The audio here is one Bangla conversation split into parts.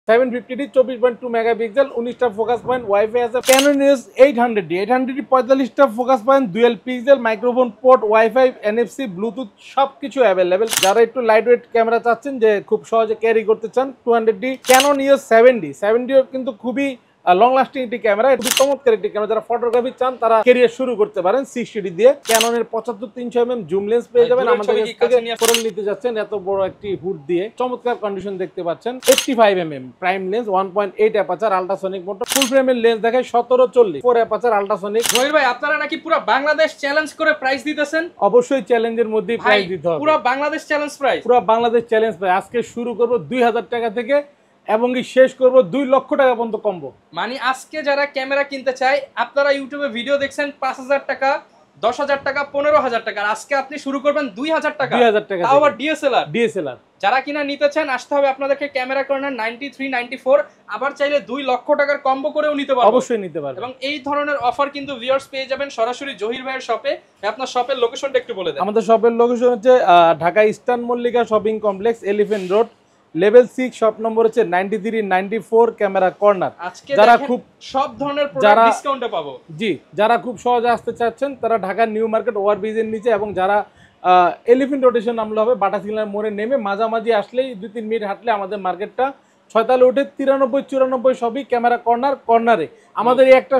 750D 24.2 মেগাপিক্সেল 19টা ফোকাস পয়েন্ট ওয়াইফাই আছে। Canon EOS 800D 45টা focus point dual pixel microphone port wifi NFC Bluetooth সবকিছু অ্যাভেলেবেল। যারা একটু লাইট ওয়েট ক্যামেরা চাচ্ছেন যে খুব সহজে ক্যারি করতে চান 200D Canon EOS 70 কিন্তু খুবই লং লাস্টিং একটি ক্যামেরা, খুবই চমৎকার একটি ক্যামেরা। যারা ফটোগ্রাফি চান তারা ক্যারিয়ার শুরু করতে পারেন 60D দিয়ে। ক্যাননের 75-300mm জুম লেন্স পেয়ে যাবেন। আমাদের কাছ থেকে ফটো নিতে যাচ্ছেন এত বড় একটি হুড দিয়ে চমৎকার কন্ডিশন দেখতে পাচ্ছেন। 85mm prime lens 1.8 aperture ultrasonic motor full ফ্রেমের লেন্স দেখায় 1740 4 অ্যাপাচার আল্ট্রাসনিক। জহির ভাই আপনারা নাকি পুরো বাংলাদেশ চ্যালেঞ্জ করে প্রাইস দিতেছেন? অবশ্যই চ্যালেঞ্জের মধ্যেই প্রাইস দিতে হবে। পুরো বাংলাদেশ চ্যালেঞ্জ প্রাইস, পুরো বাংলাদেশ চ্যালেঞ্জ প্রাইস। আজকে শুরু করব 2000 টাকা থেকে এবং শেষ করব 2 লক্ষ টাকা পর্যন্ত কম্বো। মানে আজকে যারা ক্যামেরা কিনতে চায়, আপনারা ইউটিউবে ভিডিও দেখছেন 5000 টাকা, 10000 টাকা, 15000 টাকা, আজকে আপনি শুরু করবেন 2000 টাকা। 2000 টাকা তাও আবার ডিএসএলআর। যারা কিনা নিতে চান আসতে হবে আপনাদেরকে ক্যামেরা কর্নার 93-94। আবার চাইলে 2 লক্ষ টাকার কম্বো করেও নিতে পারবেন, অবশ্যই নিতে পারবেন। এবং এই ধরনের অফার কিন্তু ভিউয়ার্স পেয়ে যাবেন সরাসরি জহির ভাইয়ের শপে। আপনার শপের লোকেশনটা একটু বলে দেন। আমাদের শপের লোকেশন হচ্ছে Dhaka eastern Mallika shopping complex, elephant road, level 6, shop number হচ্ছে 93-94 ক্যামেরা কর্নার। যারা খুব সব ধরনের প্রোডাক্ট ডিসকাউন্টে পাবো। জি, যারা খুব সহজে আসতে চাচ্ছেন তারা ঢাকা নিউ মার্কেট ওভারব্রিজের নিচে, এবং যারা এলিফ্যান্ট রোটেশন নামলে হবে বাটা সিগন্যাল মোড়ে নেমে মাঝামাঝি আসলেই 2-3 মিনিট হাঁটলে আমাদের মার্কেটটা 6 তলায় উঠে 93-94 সবই ক্যামেরা কর্নারে। আমাদের এই একটা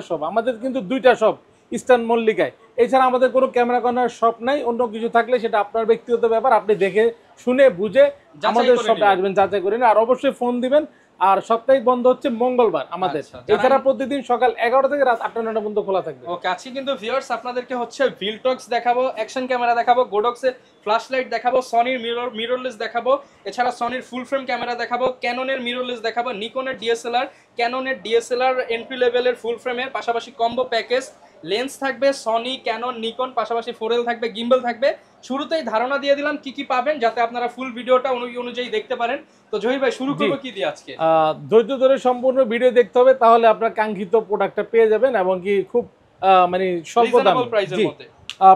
শপ, আমাদের কিন্তু 2টা শপ ইস্টার্ন মল্লিকায়। এছাড়া আমাদের কোনো ক্যামেরা কর্নার শপ নাই। অন্য কিছু থাকলে সেটা আপনার ব্যক্তিগত ব্যাপার, আপনি দেখে শুনে বুঝে আমাদের শপে আসবেন, যাচাই করে নিন। আর অবশ্যই ফোন দিবেন। আর সাপ্তাহিক বন্ধ হচ্ছে মঙ্গলবার আমাদের। এছাড়া প্রতিদিন সকাল 11টা থেকে রাত 8-9টা পর্যন্ত খোলা থাকবে। ওকে, আজকে কিন্তু ভিউয়ার্স আপনাদেরকে হচ্ছে ভিলটক্স দেখাবো, অ্যাকশন ক্যামেরা দেখাবো, গোডক্সের ফ্ল্যাশ লাইট দেখাবো, সনির মিররলেস দেখাবো, এছাড়া সনির ফুল ফ্রেম ক্যামেরা দেখাবো, ক্যাননের মিররলেস দেখাবো, নিকনের ডিএসএলআর, ক্যাননের ডিএসএলআর এন্ট্রি লেভেলের ফুল ফ্রেমের পাশাপাশি কম্বো প্যাকেজ লেন্স থাকবে, সনি, ক্যানন, নিকন, পাশাপাশি 4L থাকবে, গিম্বল থাকবে। শুরুতেই ধারণা দিয়ে দিলাম কি কি পাবেন, যাতে আপনারা ফুল ভিডিওটা অনুযায়ী দেখতে পারেন। তো জহির ভাই শুরু করব কি দিয়ে আজকে? ধৈর্য ধরে সম্পূর্ণ ভিডিও দেখতে হবে, তাহলে আপনার কাঙ্ক্ষিত প্রোডাক্টটা পেয়ে যাবেন, এবং কি খুব মানে স্বল্প দামে প্রাইসের মধ্যে।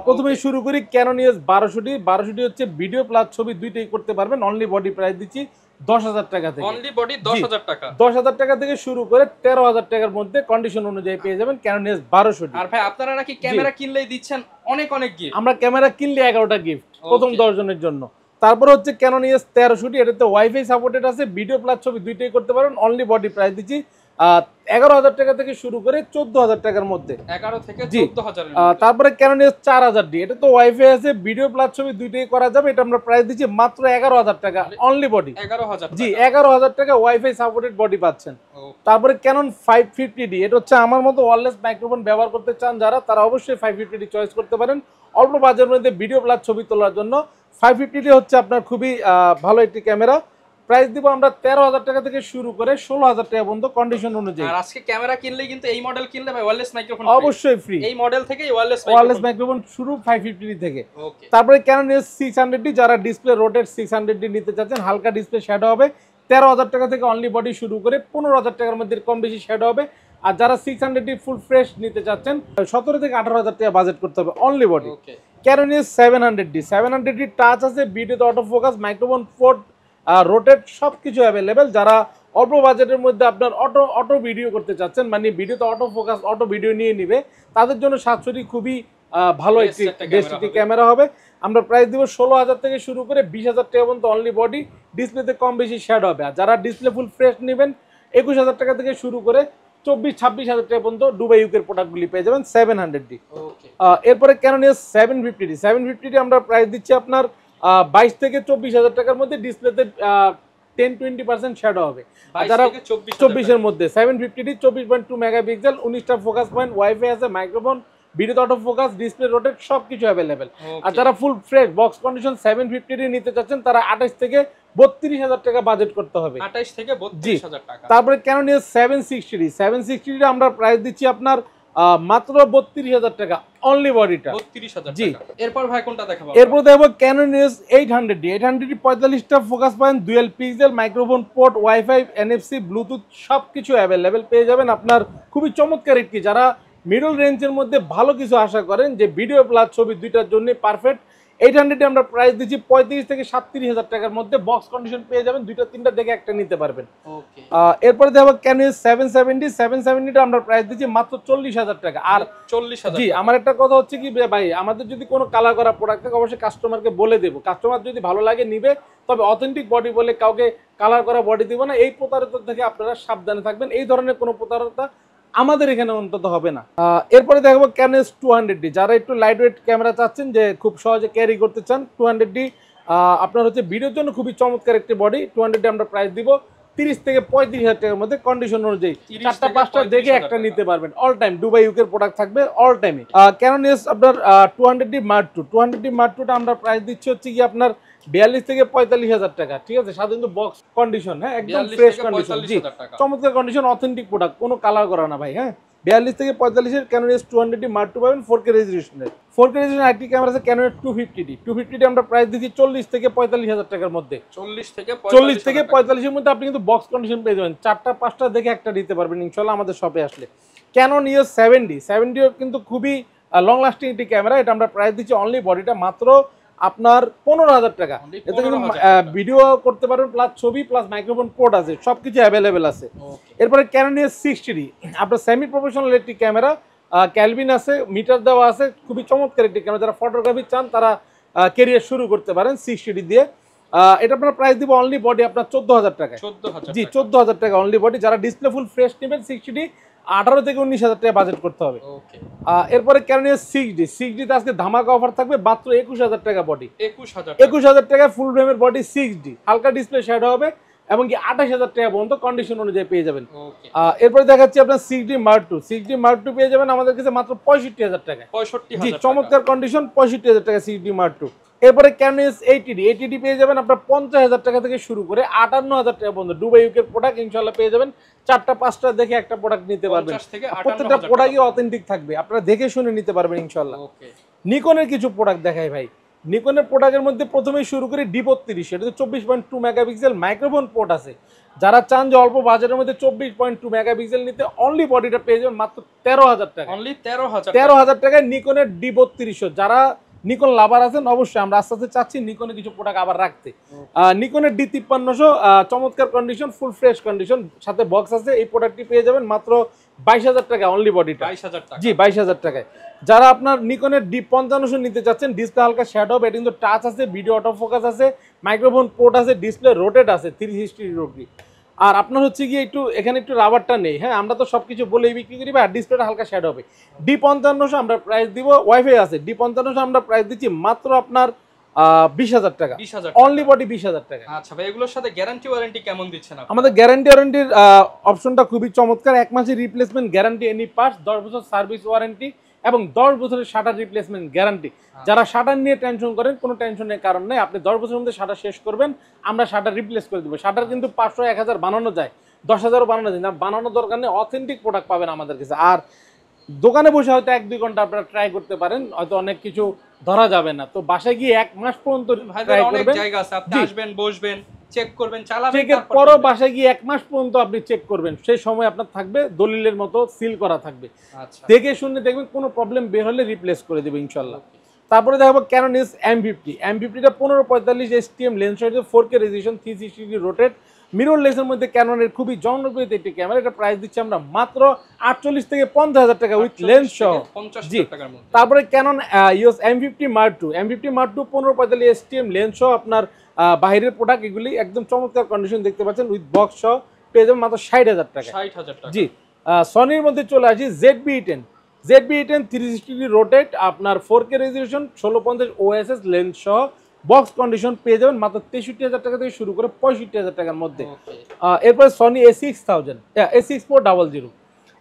প্রথমেই শুরু করি Canon EOS 1200D হচ্ছে ভিডিও প্লাস ছবি দুইটাই করতে পারবেন। অনলি বডি প্রাইস দিচ্ছি 10,000 টাকা থেকে। অনলি বডি 10,000 টাকা। 10,000 টাকা থেকে শুরু করে 13,000 টাকার মধ্যে কন্ডিশন অনুযায়ী পেয়ে যাবেন Canon EOS 1200D। আর ভাই আপনারা নাকি ক্যামেরা কিনলেই দিচ্ছেন অনেক গিফট? আমরা ক্যামেরা কিনলে 11টা গিফট প্রথম 10 জনের জন্য। তারপর হচ্ছে Canon EOS 1300D, এটাতে ওয়াইফাই সাপোর্টেড আছে, ভিডিও প্লাস ছবি দুইটাই করতে পারেন। অনলি বডি প্রাইস দিচ্ছি 11,000 টাকা থেকে শুরু করে 14,000 টাকার মধ্যে। 11 থেকে 14,000। তারপরে Canon EOS 4000D, এটা তো ওয়াইফাই আছে, ভিডিও প্লাস ছবি দুইটাই করা যাবে। এটা আমরা প্রাইস দিচ্ছি মাত্র 11,000 টাকা অনলি বডি। 11,000? জি, 11,000 টাকা ওয়াইফাই সাপোর্টেড বডি পাচ্ছেন। তারপরে Canon 550D, এটা হচ্ছে আমার মতো ওয়্যারলেস মাইক্রোফোন ব্যবহার করতে চান যারা, তারা অবশ্যই 550D চয়েস করতে পারেন। অল্প বাজেটের মধ্যে ভিডিও প্লাস ছবি তোলার জন্য 550D হচ্ছে আপনার খুবই ভালো একটি ক্যামেরা। প্রাইস দিব আমরা 13,000 টাকা থেকে শুরু করে 16,000 টাকা পর্যন্ত কন্ডিশন অনুযায়ী। আর আজকে ক্যামেরা কিনলে কিন্তু এই মডেল কিনলে ভাই ওয়্যারলেস মাইক্রোফোন অবশ্যই ফ্রি। এই মডেল থেকেই ওয়্যারলেস মাইক্রোফোন শুরু 550D থেকে। তারপরে Canon EOS 600D, যারা ডিসপ্লে রোটেট 600D নিতে চাচ্ছেন, হালকা ডিসপ্লে শ্যাডো হবে, 13,000 টাকা থেকে অনলি বডি শুরু করে 15,000 টাকার মধ্যে কম বেশি শ্যাডো হবে। আর যারা 600D ফুল ফ্রেশ নিতে চাচ্ছেন 17 থেকে 18,000 টাকা বাজেট করতে হবে only body. Canon EOS 700D touch আছে, ভিডিওতে auto focus, microphone port, rotate সবকিছু অ্যাভেলেবেল। যারা অল্প বাজেটের মধ্যে আপনার অটো ভিডিও করতে চাচ্ছেন, মানে ভিডিওতে অটো ফোকাস অটো ভিডিও নিয়ে নিবে, তাদের জন্য 700D খুবই ভালো একটি ক্যামেরা হবে। আমরা প্রাইস দিব 16,000 থেকে শুরু করে 20,000 টাকা পর্যন্ত অনলি বডি। ডিসপ্লেতে কম বেশি শ্যাড হবে। আর যারা ডিসপ্লে ফুল ফ্রেশ নেবেন 21,000 টাকা থেকে শুরু করে 24-26,000 টাকা পর্যন্ত দুবাই ইউকের প্রোডাক্টগুলি পেয়ে যাবেন 700D। এরপরে Canon EOS 750D আমরা প্রাইস দিচ্ছি আপনার 22 থেকে 24,000 টাকার মধ্যে। ডিসপ্লেতে 10-20% শ্যাডো হবে। যারা 24-এর মধ্যে 750D 24.2 মেগাপিক্সেল 19টা ফোকাস পয়েন্ট, ওয়াইফাই আছে, মাইক্রোফোন, ভিডিওতে অটো ফোকাস, ডিসপ্লে রোটেট সবকিছু অ্যাভেলেবেল। আর যারা full fresh box condition 750D নিতে চাচ্ছেন, তারা 28 থেকে 32,000 টাকা বাজেট করতে হবে। 28 থেকে 32,000 টাকা। তারপরে Canon EOS 760D আমরা প্রাইস দিচ্ছি আপনার মাত্র 32,000 টাকা অনলি বডিটা। 32,000 টাকা। এরপর ভাই কোনটা দেখাবো? এরপর দেখবো Canon EOS 800D 45টা focus point, dual pixel, microphone port, wifi, NFC, Bluetooth সবকিছু অ্যাভেলেবেল পেয়ে যাবেন। আপনার খুবই চমৎকার একটি, যারা মিডল রেঞ্জের মধ্যে ভালো কিছু আশা করেন যে ভিডিও প্লাস ছবি দুইটার জন্য পারফেক্ট, 800 আমরা প্রাইস দিচ্ছি 35 থেকে 37,000 টাকার মধ্যে, বক্স কন্ডিশন পেয়ে যাবেন, দুইটা তিনটা দেখে একটা নিতে পারবেন। ওকে, এরপরে দেখো ক্যানোন 770 টা আমরা প্রাইস দিচ্ছি মাত্র 40,000 টাকা। আর 40,000 জি আমার একটা কথা হচ্ছে কি ভাই, আমাদের যদি কোনো কালার করা প্রোডাক্ট থাকে অবশ্যই কাস্টমারকে বলে দেবো, কাস্টমার যদি ভালো লাগে নিবে, তবে অথেন্টিক বডি বলে কাউকে কালার করা বডি দিব না। এই প্রতারিত থেকে আপনারা সাবধানে থাকবেন, এই ধরনের কোনো প্রতারণা আমাদের এখানে অন্তত হবে না। এরপরে দেখবো ক্যানোন 200D, যারা একটু লাইট ওয়েট ক্যামেরা চাচ্ছেন, যে খুব সহজে ক্যারি করতে চান, 200D আপনার হচ্ছে ভিডিওর জন্য খুবই চমৎকার একটি বডি। 200D আমরা প্রাইস দিব 30 থেকে 35,000 টাকার মধ্যে, কন্ডিশন অনুযায়ী 4টা 5টা দেখে একটা নিতে পারবেন। অল টাইম দুবাই ইউকের প্রোডাক্ট থাকবে অল টাইমে। ক্যানোন এস আপনার 200D Mark II, 200D Mark II টা আমরা প্রাইস দিচ্ছি হচ্ছে কি আপনার 42 থেকে 45,000 টাকা, ঠিক আছে, সাধারণত বক্স কন্ডিশন, হ্যাঁ একদম ফ্রেশ কন্ডিশন, জি চমৎকার কন্ডিশন, অথেন্টিক প্রোডাক্ট, কোনো কালার করা না ভাই। হ্যাঁ 42 থেকে 45 এর Canon S 200D Mark II পাবেন 4K রেজোলিউশনের। 4K resolution IT camera আছে ক্যানোন 250D আমরা প্রাইস দিচ্ছি 40 থেকে 45,000 টাকার মধ্যে। 40 থেকে 45 এর মধ্যে আপনি কিন্তু বক্স কন্ডিশন পেয়ে যাবেন, 4টা 5টা দেখে একটা দিতে পারবেন ইনশাআল্লাহ আমাদের শপে আসলে। ক্যানোন EOS 70 কিন্তু খুবই লং লাস্টিং একটি ক্যামেরা, এটা আমরা প্রাইস দিচ্ছি অনলি বডিটা মাত্র আপনার 15,000 টাকা। এতে কিন্তু ভিডিও করতে পারবেন, প্লাস ছবি প্লাস মাইক্রোফোন পোর্ট আছে, সবকিছু অ্যাভেলেবেল আছে। এরপরে ক্যানোন EOS 60D আপনার সেমি প্রফেশনাল একটি ক্যামেরা, ক্যালভিন আছে, মিটার দেওয়া আছে, খুবই চমৎকার একটি ক্যামেরা, যারা ফটোগ্রাফি চান তারা ক্যারিয়ার শুরু করতে পারেন 60D দিয়ে। এটা আপনার প্রাইস দিব অনলি বডি আপনার 14,000 টাকা, জি 14,000 টাকা অনলি বডি। যারা ডিসপ্লে ফুল ফ্রেশ নেবেন 60D 18 থেকে 19,000 টাকা বাজেট করতে হবে। এরপরে ক্যানোন EOS 6D তে আজকে ধামাকা অফার থাকবে মাত্র 21,000 টাকা বডি, 21,000 টাকা ফুল ফ্রেমের বডি 6D, হালকা ডিসপ্লে শ্যাডো হবে এবং কি 28,000 টাকা পর্যন্ত কন্ডিশন অনুযায়ী পেয়ে যাবেন। এরপরে দেখাচ্ছি আপনার 6D Mark II পেয়ে যাবেন আমাদের কাছে মাত্র 65,000 টাকা, জি চমৎকার কন্ডিশন 65,000 টাকা 6D Mark II। এরপরে ক্যানোন EOS 80D পেয়ে যাবেন আপনার 50,000 টাকা থেকে শুরু করে 58,000 টাকা পর্যন্ত, দুবাই ইউকের প্রোডাক্ট ইনশাআল্লাহ পেয়ে যাবেন, 4টা 5টা দেখে একটা প্রোডাক্ট নিতে পারবেন, প্রত্যেকটা প্রোডাক্টই অথেন্টিক থাকবে, আপনারা দেখে শুনে নিতে পারবেন ইনশাআল্লাহ। নিকনের কিছু প্রোডাক্ট দেখাই ভাই, নিকনের প্রোডাক্টের মধ্যে প্রথমেই শুরু করি D32, এটাতে 24.2 মেগাপিক্সেল মাইক্রোফোন পোর্ট আছে। যারা চান যে অল্প বাজেটের মধ্যে 24.2 মেগাপিক্সেল নিতে, অনলি বডিটা পেয়ে যাবেন মাত্র 13,000 টাকা, অনলি 13,000 টাকায় নিকনের D32। যারা নিকন লাভার আছেন অবশ্যই আমরা আস্তে আস্তে চাচ্ছি নিকনে কিছু প্রোডাক্ট আবার রাখতে। নিকনের D5300 চমৎকার কন্ডিশন, ফুল ফ্রেশ কন্ডিশন, সাথে বক্স আছে, এই প্রোডাক্টটি পেয়ে যাবেন মাত্র 22,000 টাকা অনলি বডিটা, 22,000 টাকা, জি 22,000 টাকায়। যারা আপনার নিকনের D5500 নিতে চাচ্ছেন, ডিসপ্লে হালকা শ্যাডো হবে, এটা কিন্তু টাচ আছে, ভিডিও অটো ফোকাস আছে, মাইক্রোফোন পোর্ট আছে, ডিসপ্লে রোটেট আছে 360 ডিগ্রি। আর আপনার হচ্ছে গিয়ে একটু এখানে একটু রাবারটা নেই, হ্যাঁ আমরা তো সবকিছু বলেই বিক্রি করি, আর ডিসপ্লেটা হালকা শ্যাডো হবে। D5500 আমরা প্রাইস দিব, ওয়াইফাই আছে, D5500 আমরা প্রাইস দিচ্ছি মাত্র আপনার 20,000 টাকা, অনলি বডি 20,000 টাকা। আচ্ছা ভাই, এগুলোর সাথে গ্যারান্টি ওয়ারেন্টি কেমন দিচ্ছেন আপনারা? আমাদের গ্যারান্টি ওয়ারেন্টির অপশনটা খুবই চমৎকার, 1 মাসের রিপ্লেসমেন্ট গ্যারান্টি এনি পার্টস, 10 বছর সার্ভিস ওয়ারেন্টি এবং 10 বছরের শাটার রিপ্লেসমেন্ট গ্যারান্টি। যারা শাটার নিয়ে টেনশন করেন, কোনো টেনশনের কারণ নেই, আপনি 10 বছরের মধ্যে শাটার শেষ করবেন, আমরা শাটার রিপ্লেস করে দেবো। শাটার কিন্তু 500 1000 বানানো যায়, 10,000ও বানানো যায় না, বানানোর দরকার নেই, অথেন্টিক প্রোডাক্ট পাবেন আমাদের কাছে। আর দোকানে বসে হয়তো 1-2 ঘন্টা আপনারা ট্রাই করতে পারেন, হয়তো অনেক কিছু ধরা যাবে না, তো বাসায় গিয়ে 1 মাস পর্যন্ত ট্রাই অনেক করবেন, জায়গা আছে, আপনি আসবেন, বসবেন, চেক করবেন, চালাবেন, চেকের পরও বাসায় গিয়ে 1 মাস পর্যন্ত আপনি চেক করবেন, সেই সময় আপনার থাকবে দলিলের মতো সিল করা থাকবে, দেখে শুনে দেখবেন কোনো প্রবলেম বের হলে রিপ্লেস করে দেবে ইনশাআল্লাহ। তারপরে দেখাবো ক্যানোন EOS M50টা 1545 STM lens, 4K resolution, 360 rotate, মিররলেসের মধ্যে ক্যানোনের খুবই জনপ্রিয় একটি ক্যামেরা, এটা প্রাইস দিচ্ছি আমরা মাত্র 48 থেকে 50,000 টাকা উইথ লেন্স সহ, জি। তারপরে Canon EOS M50 Mark II 1545 STM lens সহ, আপনার বাইরের প্রোডাক্ট, এগুলি একদম চমৎকার কন্ডিশন দেখতে পাচ্ছেন, উইথ বক্স সহ পেয়ে যাবেন মাত্র 60,000 টাকা, জি। সনির মধ্যে চলে আসি ZB-E10 360 রোটেট, আপনার 4K রেজোলিউশন, 1650 OSS লেন্স সহ, বক্স কন্ডিশন পেয়ে যাবেন মাত্র 63,000 টাকা থেকে শুরু করে 65,000 টাকার মধ্যে। এরপরে সনি A6400,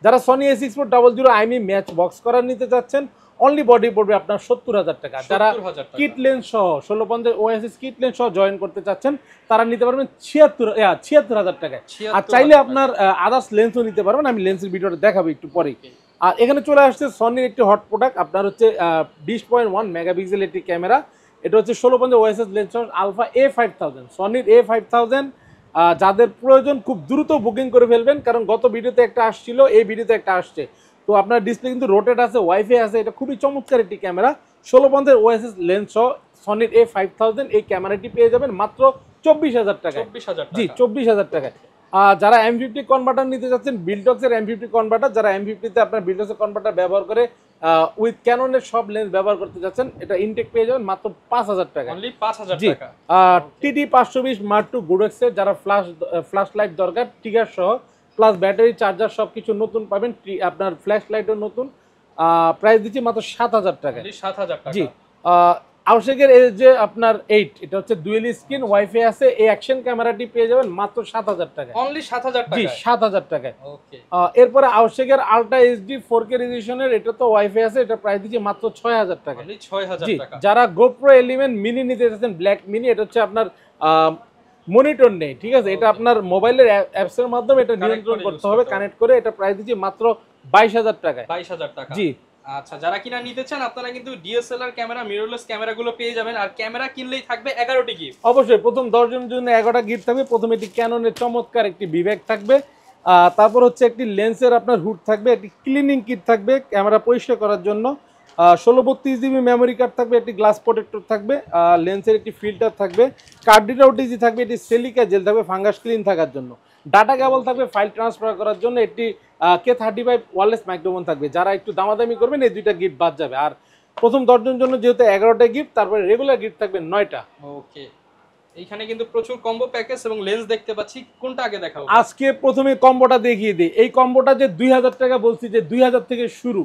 যারা সনি A6400 আইমি ম্যাচ বক্স করার নিতে চাচ্ছেন, অনলি বডি পড়বে আপনার 70,000 টাকা। যারা কিট লেন্স সহ 1650 OSS কিট লেন্স সহ জয়েন করতে চাচ্ছেন, তারা নিতে পারবেন 76,000 টাকায়। আর চাইলে আপনার আদার্স লেন্সও নিতে পারবেন, আমি লেন্সের ভিডিওটা দেখাবো একটু পরেই। আর এখানে চলে আসছে সনির একটি হট প্রোডাক্ট, আপনার হচ্ছে 20.1 মেগাপিক্সেল একটি ক্যামেরা, এটা হচ্ছে 1650 OSS lens alpha A5000, সনির A5000। যাদের প্রয়োজন খুব দ্রুত বুকিং করে ফেলবেন, কারণ গত ভিডিওতে একটা আসছিল, এই ভিডিওতে একটা আসছে, তো আপনার ডিসপ্লে কিন্তু রোটেট আছে, ওয়াইফাই আছে, এটা খুবই চমৎকার একটি ক্যামেরা, 1650 OSS লেন্স সহ সনির A5000 এই ক্যামেরাটি পেয়ে যাবেন মাত্র 24000 টাকায়। 24000 জি, টাকা। 24000 টাকায়। যারা M50 কনভার্টার নিতে যাচ্ছেন, বিল্ডক্সের M50 কনভার্টার, যারা M50 তে আপনার বিল্ডক্সের কনভার্টার ব্যবহার করে উইথ ক্যাননের সব লেন্স ব্যবহার করতে যাচ্ছেন, এটা ইনটেক পেয়ে যাবেন মাত্র 5000 টাকা। অনলি 5000 জি, টাকা। TD 520 Mark II গোডেক্সের যারা ফ্ল্যাশ লাইট দরকার, ট্রিগার সহ প্লাস ব্যাটারি চার্জার সবকিছু নতুন পাবেন, আপনার ফ্ল্যাশ লাইটও নতুন। প্রাইস দিচ্ছি মাত্র 7000 টাকা। অনলি 7000 টাকা। জি, আউটশেকের এই যে আপনার 8, এটা হচ্ছে ডুয়েল স্ক্রিন ওয়াইফাই আছে, এই অ্যাকশন ক্যামেরাটি পেয়ে যাবেন মাত্র 7000 টাকা। অনলি 7000 জি, টাকা। 7000 টাকায়। ওকে। এরপরে আউটশেকের আলট্রা এইচডি 4K রেজোলিউশনের, এটা তো ওয়াইফাই আছে, এটা প্রাইস দিচ্ছি মাত্র 6000 টাকা। অনলি 6000 জি, টাকা। যারা গোপ্রো এলিমেন্ট মিনি নিতে চাচ্ছেন, ব্ল্যাক মিনি, এটা হচ্ছে আপনার মনিটর নেই, ঠিক আছে, এটা আপনার মোবাইলের অ্যাপস এর মাধ্যমে এটা নিয়ন্ত্রণ করতে হবে, কানেক্ট করে, এটা প্রাইস দিচ্ছি মাত্র 22000 টাকায়। 22000 টাকা। জি, আচ্ছা, যারা কিনা নিতে চান আপনারা কিন্তু ডিএসএলআর ক্যামেরা, মিররলেস ক্যামেরাগুলো পেয়ে যাবেন। আর ক্যামেরা কিনলেই থাকবে 11টি গিফট। অবশ্যই প্রথম 10 জনের জন্য 11টা গিফট থাকবে। প্রথমে একটি ক্যাননের চমৎকার একটি বিবেক থাকবে, তারপর হচ্ছে একটি লেন্সের আপনার হুড থাকবে, একটি ক্লিনিং কিট থাকবে ক্যামেরা পরিষ্কার করার জন্য, 1632 GB মেমোরি কার্ড থাকবে, একটি গ্লাস প্রোটেক্টর থাকবে, লেন্সের একটি ফিল্টার থাকবে, কার্ডিটা ওটিজি থাকবে, একটি সিলিকা জেল থাকবে ফাঙ্গাস ক্লিন থাকার জন্য, ডাটা কেবল থাকবে ফাইল ট্রান্সফার করার জন্য, একটি K35 ওয়্যারলেস মাইক্রোফোন থাকবে। যারা একটু দামাদামি করবেন এই দুইটা গিফট বাদ যাবে। আর প্রথম 10 জনের জন্য যেহেতু 11টা গিফট, তারপরে রেগুলার গিফট থাকবে 9টা। ওকে, এইখানে কিন্তু প্রচুর কম্বো প্যাকেজ এবং লেন্স দেখতে পাচ্ছি, কোনটা আগে দেখাবো? আজকে প্রথমে কম্বোটা দেখিয়ে দিই। এই কম্বোটা যে 2000 টাকা বলছি, যে 2000 থেকে শুরু,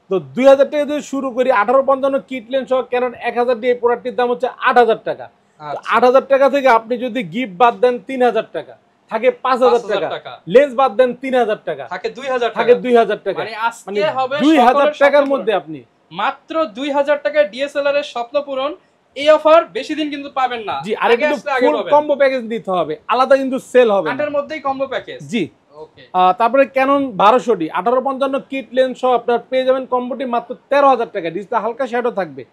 তো 2000 টাকা দিয়ে শুরু করি। 1855 কিট লেন্স সহ ক্যানন 1000 দিয়ে প্রোডাক্টটির দাম হচ্ছে 8000 টাকা। 8000 টাকা থেকে আপনি যদি গিফট বাদ দেন 3000 টাকা, থাকে 5000 টাকা, লেন্স বাদ দেন 3000 টাকা, থাকে 2000 টাকা, থাকে 2000 টাকা। মানে আজকে হবে 2000 টাকার মধ্যে আপনি মাত্র 2000 টাকায় ডিএসএলআর এর স্বপ্ন পূরণ। এই অফার বেশি দিন কিন্তু পাবেন না। জি, আরে কিন্তু ফুল কম্বো প্যাকেজ দিতে হবে, আলাদা কিন্তু সেল হবে না। 8 এর মধ্যেই কম্বো প্যাকেজ। জি, ওকে। তারপরে ক্যানন 1200D 1855 কিট লেন্স সহ আপনার পেয়ে যাবেন কম্বোটি মাত্র 13000 টাকা, ডিসপ্লে হালকা শ্যাডো থাকবে।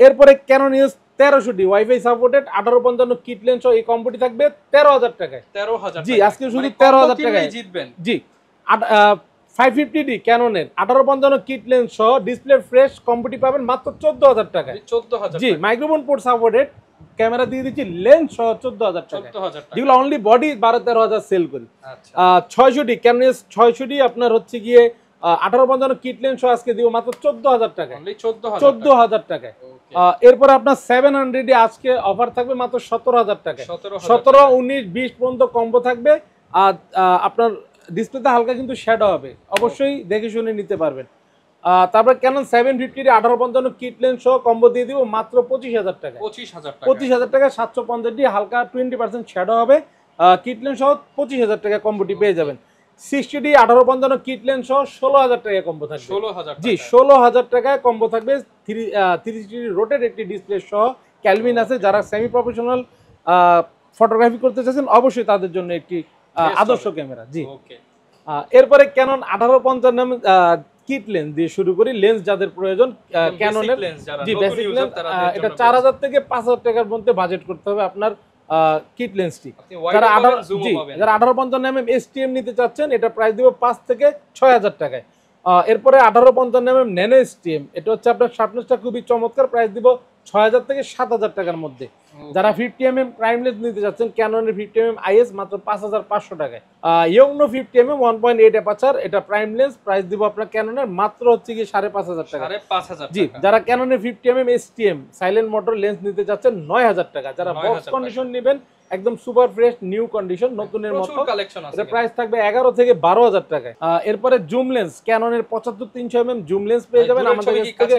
এরপরে Canon use 1300D WiFi supported 1855 kit lens সহ এই কম্বোটি থাকবে 13000 টাকায়। 13000 জি, আজকে শুধু 13000 টাকায় জিতবেন। জি, 550D ক্যাননের 1855 কিট লেন্স সহ ডিসপ্লে ফ্রেশ কম্বোটি পাবেন মাত্র 14000 টাকায়। 14000। জি, মাইক্রোফোন পোর্ট সাপোর্টেড ক্যামেরা দিয়ে দিচ্ছি লেন্স সহ 14000 টাকা, যেগুলো অনলি বডি 12-13 সেল করি। 600D ক্যানন 600D আপনার হচ্ছে গিয়ে 1855 কিট লেন্স সহ আজকে দিব মাত্র 14000 টাকা, 14000 টাকায়। এরপর আপনার 700D আজকে অফার থাকবে মাত্র 17000 টাকা। 17, 19, 20 পর্যন্ত কম্বো থাকবে। আর আপনার ডিসপ্লেতে হালকা কিন্তু শ্যাডো হবে, অবশ্যই দেখে শুনে নিতে পারবেন। তারপর ক্যানন 750 1855 কিট লেন্স সহ কম্বো দিয়ে দিব মাত্র 25000 টাকা। 25000 টাকা 750D হালকা 20% শ্যাডো হবে, কিট লেন্স সহ 25000 টাকা কম্বোটি পেয়ে যাবেন। 60D 1855 কিট লেন্স সহ 16000 টাকা কম্বো থাকবে। 16000। জি, 16000 টাকায় কম্বো থাকবে। 360 রোটেট একটি ডিসপ্লে সহ ক্যালভিন আছে। যারা সেমি প্রফেশনাল ফটোগ্রাফি করতে চাচ্ছেন অবশ্যই তাদের জন্য একটি আদর্শ ক্যামেরা। জি, এরপরে ক্যানন 1855 কিট লেন্স দিয়ে শুরু করি। লেন্স যাদের প্রয়োজন ক্যাননের, জি বেসিক লেন্স, এটা 4000 থেকে 5000 টাকার মধ্যে বাজেট করতে হবে আপনার কিট লেন্সটি। যারা 1855 STM নিতে চাচ্ছেন, এটা প্রাইস দিব 5 থেকে 6000 টাকায়। এরপরে 1855 ন্যানো STM, এটা হচ্ছে আপনার শার্পনেসটা খুবই চমৎকার, প্রাইস দিব 6000 থেকে 7000 টাকার মধ্যে। যারা 50mm প্রাইম লেন্স নিতে যাচ্ছেন, ক্যাননের 50mm IS মাত্র 5500 টাকায়। ইয়ংনো 50mm 1.8 অ্যাপারচার, এটা প্রাইম লেন্স, প্রাইস দিব আপনার ক্যাননের মাত্র হচ্ছে কি 5500 টাকা। জি, যারা ক্যাননের 50mm STM silent motor lens নিতে যাচ্ছেন 9000 টাকা। যারা বক্স কন্ডিশন নেবেন একদম সুপার ফ্রেশ নিউ কন্ডিশন নতুনের মতো, এটা প্রাইস থাকবে 11 থেকে 12000 টাকায়। এরপরে জুম লেন্স ক্যাননের 75-300mm জুম লেন্স পেয়ে যাবেন আমাদের কাছ থেকে।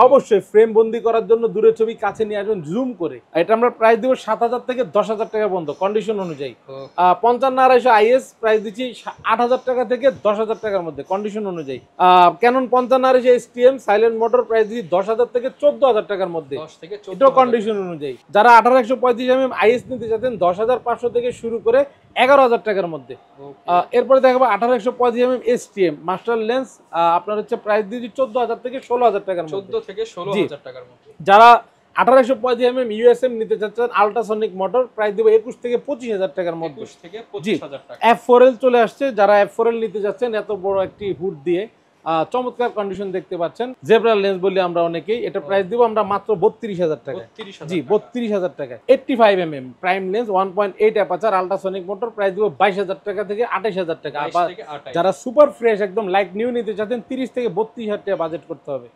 অবশ্যই ফ্রেম বন্দি করার জন্য দূরের ছবি কাছে নিয়ে আসবেন জুম করে। এটা আমরা প্রাইস দিব 7000 থেকে 10000 টাকা পর্যন্ত কন্ডিশন অনুযায়ী। 55-250 IS প্রাইস দিচ্ছি 8000 টাকা থেকে 10000 টাকার মধ্যে কন্ডিশন অনুযায়ী। Canon 55-250 STM silent motor price দিচ্ছি 10000 থেকে 14000 টাকার মধ্যে, এটাও কন্ডিশন অনুযায়ী। যারা 18-135mm IS নিতে চাচ্ছেন 10500 থেকে শুরু করে 11000 টাকার মধ্যে। এরপরে দেখাবো 18-135mm STM মাস্টার লেন্স, আপনার হচ্ছে প্রাইস দিচ্ছি 14000 থেকে 16000 টাকার মধ্যে। 14 থেকে 16000 টাকার মধ্যে। যারা 18-135mm USM নিতে চাচ্ছেন আল্ট্রাসনিক মোটর, প্রাইস দিব 21 থেকে 25000 টাকার মধ্যে। 21 থেকে 25000 টাকা। F4L চলে আসছে, যারা F4L নিতে যাচ্ছেন এত বড় একটি হুড দিয়ে চমৎকার কন্ডিশন দেখতে পাচ্ছেন, জেব্রা লেন্স বলি আমরা অনেকেই। এটা প্রাইস দিব আমরা মাত্র 32,000 টাকা। জি 32,000 টাকা। 85mm prime lens 1.8 aperture ultrasonic motor, price দিব 22,000 টাকা থেকে 28,000 টাকা। আবার যারা সুপার ফ্রেশ একদম লাইক নিউ নিতে চাচ্ছেন 30 থেকে 32,000 টাকা বাজেট করতে হবে।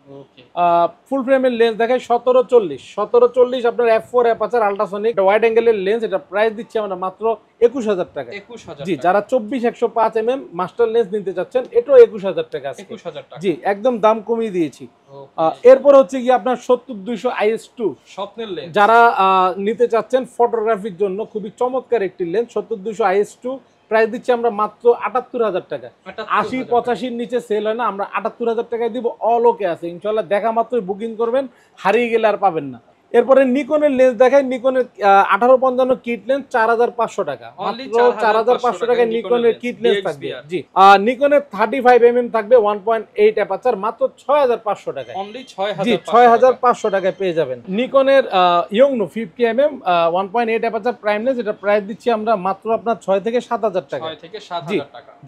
ফুল ফ্রেমের লেন্স দেখায় 1740 আপনার f4 অ্যাপাচার আল্ট্রাসনিক ওয়াইড অ্যাঙ্গেলের লেন্স, এটা প্রাইস দিচ্ছি আমরা মাত্র 21,000 টাকা। জি যারা 24-105mm মাস্টার লেন্স নিতে চাচ্ছেন এটাও 21,000 টাকা। জি একদম দাম কমিয়ে দিয়েছি। এরপর হচ্ছে কি আপনার 70-200 IS2 স্বপ্নের লেন্স, যারা নিতে চাচ্ছেন ফটোগ্রাফির জন্য খুবই চমৎকার একটি লেন্স 70-200 IS2, প্রাইস দিচ্ছি আমরা মাত্র 78,000 টাকা। 80-85 নিচে সেল হয় না, আমরা 78,000 টাকায় দিব। অল ওকে আছে ইনশাল্লাহ, দেখা মাত্রই বুকিং করবেন, হারিয়ে গেলে আর পাবেন না। এরপরে নিকনের লেন্স দেখায়, নিকনের 1855 কিট লেন্স 4,500 টাকা, মাত্র 4,500 টাকায় নিকনের কিট লেন্স থাকবে। জি নিকনের 35mm থাকবে 1.8 অ্যাপাচার, মাত্র 6,500 টাকায়। জি 6,500 টাকায় পেয়ে যাবেন। নিকনের ইয়ংনো 50mm 1.8 অ্যাপাচার প্রাইম লেন্স, এটা প্রাইস দিচ্ছি আমরা মাত্র আপনার 6 থেকে 7,000 টাকা। জি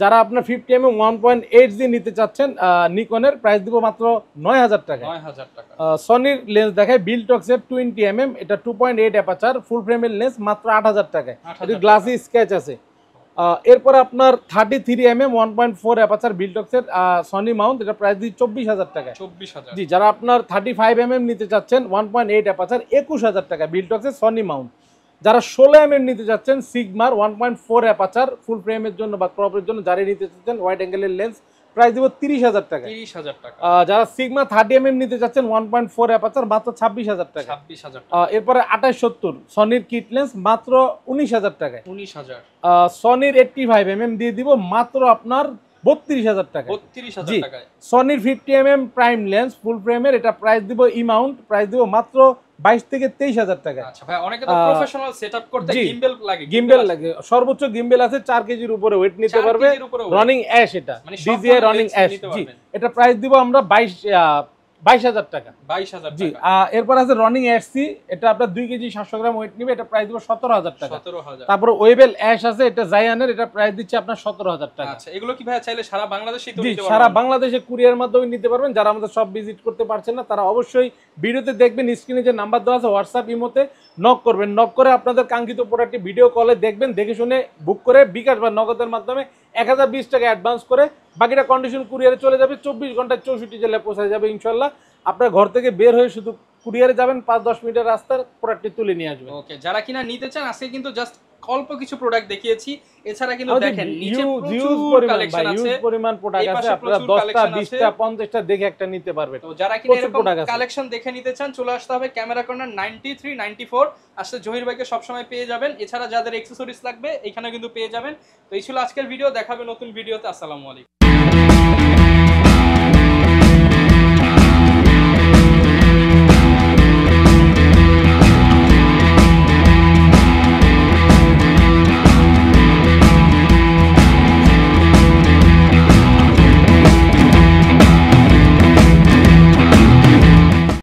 যারা আপনার 50mm 1.8 দিয়ে নিতে চাচ্ছেন নিকনের, প্রাইস দিব মাত্র 9,000 টাকা। সনির লেন্স দেখায় বিলটক্সের 20mm, এটা 2.8 অ্যাপাচার ফুল ফ্রেমের লেন্স, মাত্র 8,000 টাকায়। এটা গ্লাসি স্কেচ আছে। এরপর আপনার 33mm 1.4 অ্যাপাচার বিলটক্সের সনি মাউন্ট, এটা প্রাইস দিই 24,000 টাকা। জি যারা আপনার 35mm নিতে চাচ্ছেন 1.8 অ্যাপাচার 21,000 টাকা বিলটক্সের সনি মাউন্ট। যারা 16mm নিতে চাচ্ছেন সিগমার 1.4 অ্যাপাচার ফুল ফ্রেমের জন্য বা ক্রপের জন্য যারা নিতে চাচ্ছেন ওয়াইড অ্যাঙ্গেলের লেন্স, প্রাইস দিব 30,000 টাকা। যারা সিগমা 30mm নিতে চাচ্ছেন 1.4 অ্যাপাচার, মাত্র 26,000 টাকা। এরপরে 2870 সনির কিট লেন্স, মাত্র 19,000 টাকায়। সনির 85mm দিয়ে দিব মাত্র আপনার 32,000 টাকা। জি সনির 50mm প্রাইম লেন্স ফুল ফ্রেমের, এটা প্রাইস দিব মাউন্ট, প্রাইস দিব মাত্র 22 থেকে 23,000 টাকা। আচ্ছা ভাই, অনেকে তো প্রফেশনাল সেটআপ করতে গিম্বেল লাগে, সর্বোচ্চ গিম্বেল আছে 4 কেজির উপরে ওয়েট নিতে পারবে, রানিং অ্যাশ, এটা ডিজিআই রানিং অ্যাশ। জি এটা প্রাইস দিব আমরা 22,000 টাকা। জি এরপর আছে রানিং অ্যাশসি, এটা আপনার 2 কেজি 700 গ্রাম ওয়েট নিবে, এটা প্রাইস দিব 17,000 টাকা। তারপর ওয়েবেল অ্যাশ আছে, এটা জায়ানের, এটা প্রাইস দিচ্ছে আপনার 17,000 টাকা। আচ্ছা এগুলো কি ভাই চাইলে সারা বাংলাদেশে তো নিতে পারবেন? সারা বাংলাদেশে কুরিয়ার মাধ্যমে নিতে পারবেন। যারা আমাদের সব ভিজিট করতে পারছেন না তারা অবশ্যই ভিডিওতে দেখবেন, স্ক্রিনে যে নাম্বার দেওয়া আছে হোয়াটসঅ্যাপ ইমোতে নক করবেন, নক করে আপনাদের কাঙ্ক্ষিত প্রোডাক্টটি ভিডিও কলে দেখবেন, দেখে শুনে বুক করে বিকাশ বা নগদের মাধ্যমে 1020 টাকা অ্যাডভান্স করে বাকিটা কন্ডিশন কুরিয়ারে চলে যাবে। 24 ঘন্টায় 64 জেলায় পৌঁছে যাবে ইনশাল্লাহ। আপনার ঘর থেকে বের হয়ে শুধু কুরিয়ারে যাবেন, 5-10 মিনিটের রাস্তার প্রোডাক্টটি তুলে নিয়ে আসবেন। ওকে যারা কিনা নিতে চান, আজকে কিন্তু জাস্ট অল্প কিছু প্রোডাক্ট দেখিয়েছি, এছাড়া কিন্তু দেখেন নিচে প্রচুর কালেকশন আছে, হিউজ পরিমাণ প্রোডাক্ট আছে, আপনারা 10টা 20টা 50টা দেখে একটা নিতে পারবেন। তো যারা কিনা এরকম কালেকশন দেখে নিতে চান চলে আসতে হবে ক্যামেরা কর্নার 93-94, আসলে জহির ভাইকে সব সময় পেয়ে যাবেন। এছাড়া যাদের অ্যাকসেসরিজ লাগবে এখানে কিন্তু পেয়ে যাবেন। তো এই ছিল আজকের ভিডিও, দেখাবে নতুন ভিডিওতে। আসসালামু আলাইকুম।